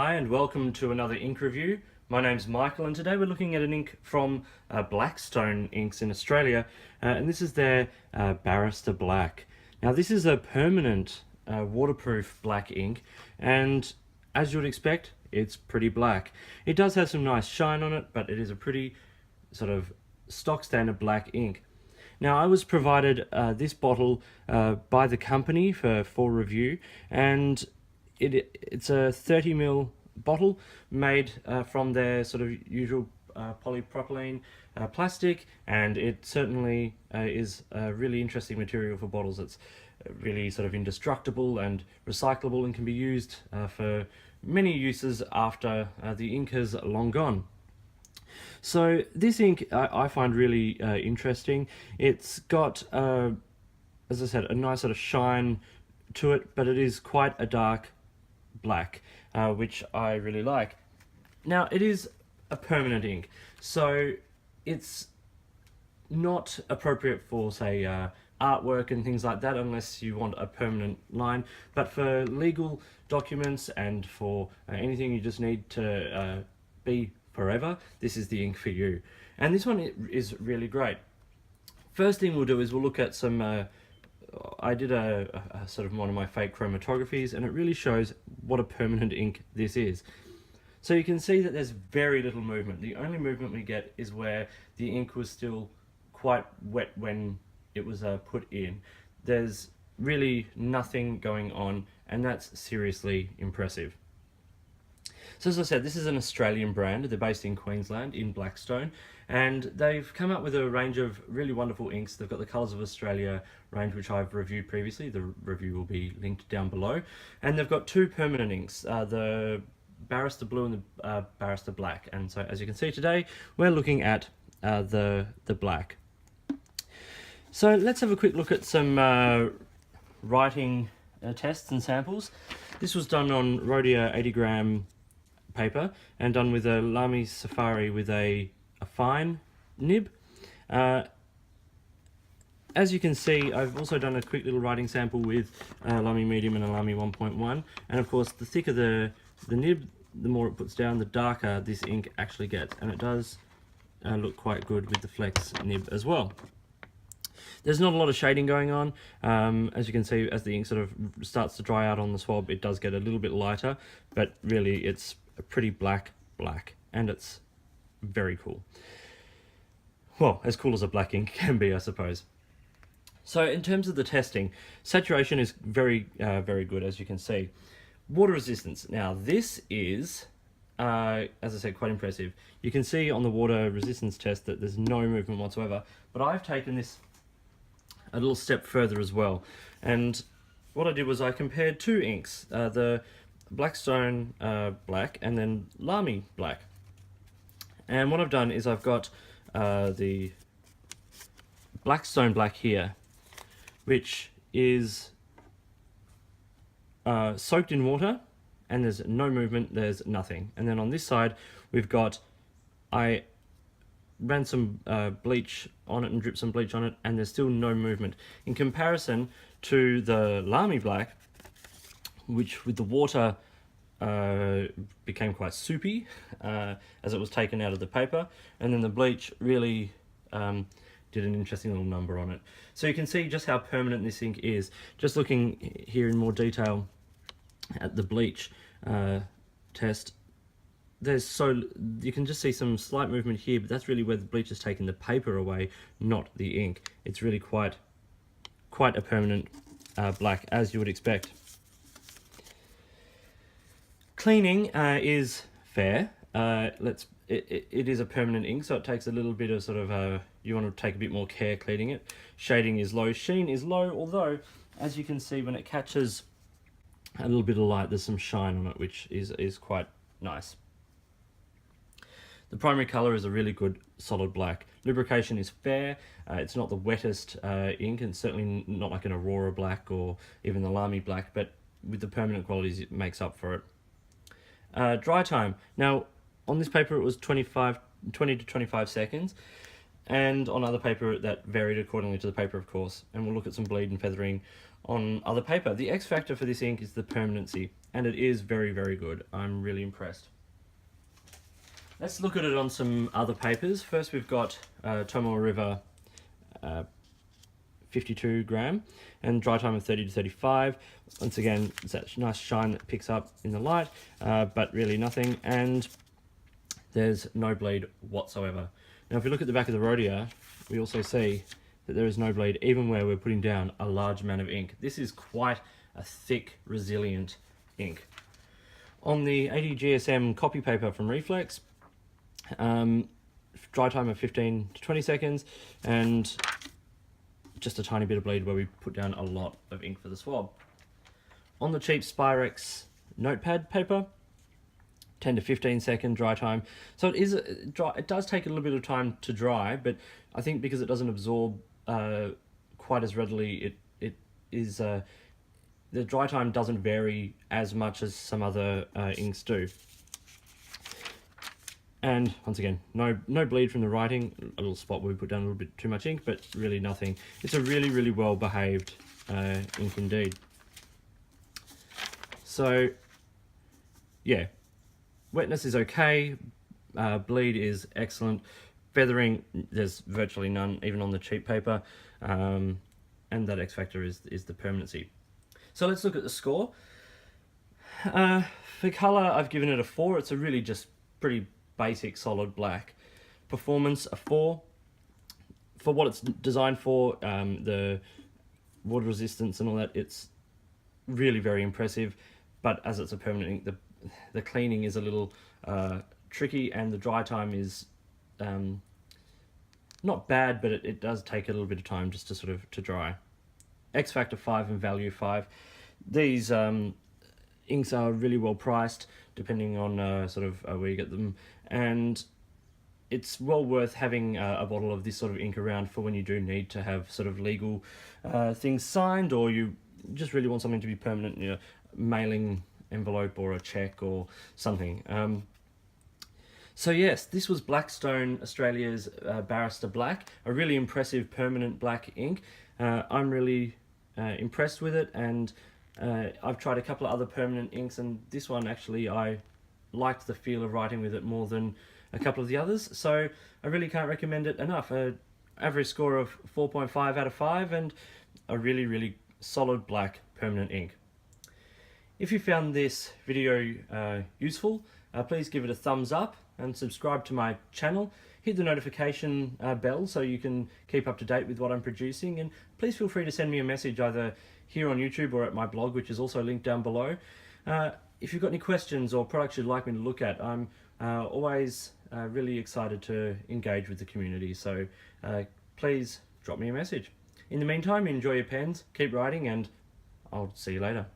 Hi and welcome to another ink review. My name's Michael and today we're looking at an ink from Blackstone Inks in Australia and this is their Barrister Black. Now this is a permanent waterproof black ink and as you would expect it's pretty black. It does have some nice shine on it, but it is a pretty sort of stock standard black ink. Now I was provided this bottle by the company for review, and it's a 30 ml bottle made from their sort of usual polypropylene plastic, and it certainly is a really interesting material for bottles. It's really sort of indestructible and recyclable and can be used for many uses after the ink has long gone. So this ink I find really interesting. It's got, as I said, a nice sort of shine to it, but it is quite a dark black, which I really like. Now it is a permanent ink, so it's not appropriate for, say, artwork and things like that unless you want a permanent line, but for legal documents and for anything you just need to be forever, this is the ink for you. And this one is really great. First thing we'll do is we'll look at some I did a sort of one of my fake chromatographies, and it really shows what a permanent ink this is. So you can see that there's very little movement. The only movement we get is where the ink was still quite wet when it was put in. There's really nothing going on, and that's seriously impressive. So as I said, this is an Australian brand. They're based in Queensland, in Blackstone, and they've come up with a range of really wonderful inks. They've got the Colours of Australia range, which I've reviewed previously. The review will be linked down below. And they've got two permanent inks, the Barrister Blue and the Barrister Black. And so as you can see today, we're looking at the black. So let's have a quick look at some writing tests and samples. This was done on Rhodia 80-gram paper and done with a Lamy Safari with a fine nib. As you can see, I've also done a quick little writing sample with Lamy Medium and a Lamy 1.1, and of course the thicker the nib, the more it puts down, the darker this ink actually gets, and it does look quite good with the flex nib as well. There's not a lot of shading going on. As you can see, as the ink sort of starts to dry out on the swab, it does get a little bit lighter, but really it's a pretty black, and it's very cool. Well, as cool as a black ink can be, I suppose. So in terms of the testing, saturation is very good, as you can see. Water resistance. Now this is, as I said, quite impressive. You can see on the water resistance test that there's no movement whatsoever, but I've taken this a little step further as well. And what I did was I compared two inks, the Blackstone Black and then Lamy Black. And what I've done is I've got the Blackstone Black here, which is soaked in water, and there's no movement, there's nothing. And then on this side we've got, I ran some bleach on it and dripped some bleach on it, and there's still no movement. In comparison to the Lamy Black, which with the water became quite soupy as it was taken out of the paper, and then the bleach really did an interesting little number on it. So you can see just how permanent this ink is. Just looking here in more detail at the bleach test, you can just see some slight movement here, but that's really where the bleach has taken the paper away, not the ink. It's really quite a permanent black, as you would expect. Cleaning is fair. It is a permanent ink, so it takes a little bit of sort of you want to take a bit more care cleaning it. Shading is low, sheen is low, although as you can see when it catches a little bit of light, there's some shine on it, which is quite nice. The primary colour is a really good solid black. Lubrication is fair. It's not the wettest ink, and certainly not like an Aurora Black or even the Lamy Black, but with the permanent qualities it makes up for it. Dry time. Now on this paper it was 20 to 25 seconds, and on other paper that varied accordingly to the paper, of course, and we'll look at some bleed and feathering on other paper. The X factor for this ink is the permanency, and it is very, very good. I'm really impressed. Let's look at it on some other papers. First, we've got Tomoe River 52 gram and dry time of 30 to 35. Once again, it's that nice shine that picks up in the light, but really nothing, and there's no bleed whatsoever. Now, if we look at the back of the Rhodia, we also see that there is no bleed even where we're putting down a large amount of ink. This is quite a thick, resilient ink. On the 80 GSM copy paper from Reflex, dry time of 15 to 20 seconds, and just a tiny bit of bleed where we put down a lot of ink for the swab. On the cheap Spyrex notepad paper, 10 to 15 second dry time. So it does take a little bit of time to dry, but I think because it doesn't absorb quite as readily, it is the dry time doesn't vary as much as some other inks do. And once again, no bleed from the writing. A little spot where we put down a little bit too much ink, but really nothing. It's a really, really well behaved ink indeed. So yeah, wetness is okay, bleed is excellent, feathering there's virtually none, even on the cheap paper, and that X factor is the permanency. So let's look at the score. For colour, I've given it a 4. It's a really just pretty basic solid black. Performance, a 4. For what it's designed for, the water resistance and all that, it's really very impressive. But as it's a permanent ink, the cleaning is a little tricky, and the dry time is not bad, but it does take a little bit of time just to dry. X factor 5 and value 5. These inks are really well priced depending on where you get them, and it's well worth having a bottle of this sort of ink around for when you do need to have sort of legal things signed, or you just really want something to be permanent, you know, mailing envelope or a check or something. So yes, this was Blackstone Australia's Barrister Black, a really impressive permanent black ink. I'm really impressed with it, and I've tried a couple of other permanent inks, and this one actually I liked the feel of writing with it more than a couple of the others, so I really can't recommend it enough. Average score of 4.5 out of 5 and a really, really solid black permanent ink. If you found this video useful, please give it a thumbs up and subscribe to my channel. Hit the notification bell so you can keep up to date with what I'm producing, and please feel free to send me a message either here on YouTube or at my blog, which is also linked down below. If you've got any questions or products you'd like me to look at, I'm always really excited to engage with the community, so please drop me a message. In the meantime, enjoy your pens, keep writing, and I'll see you later.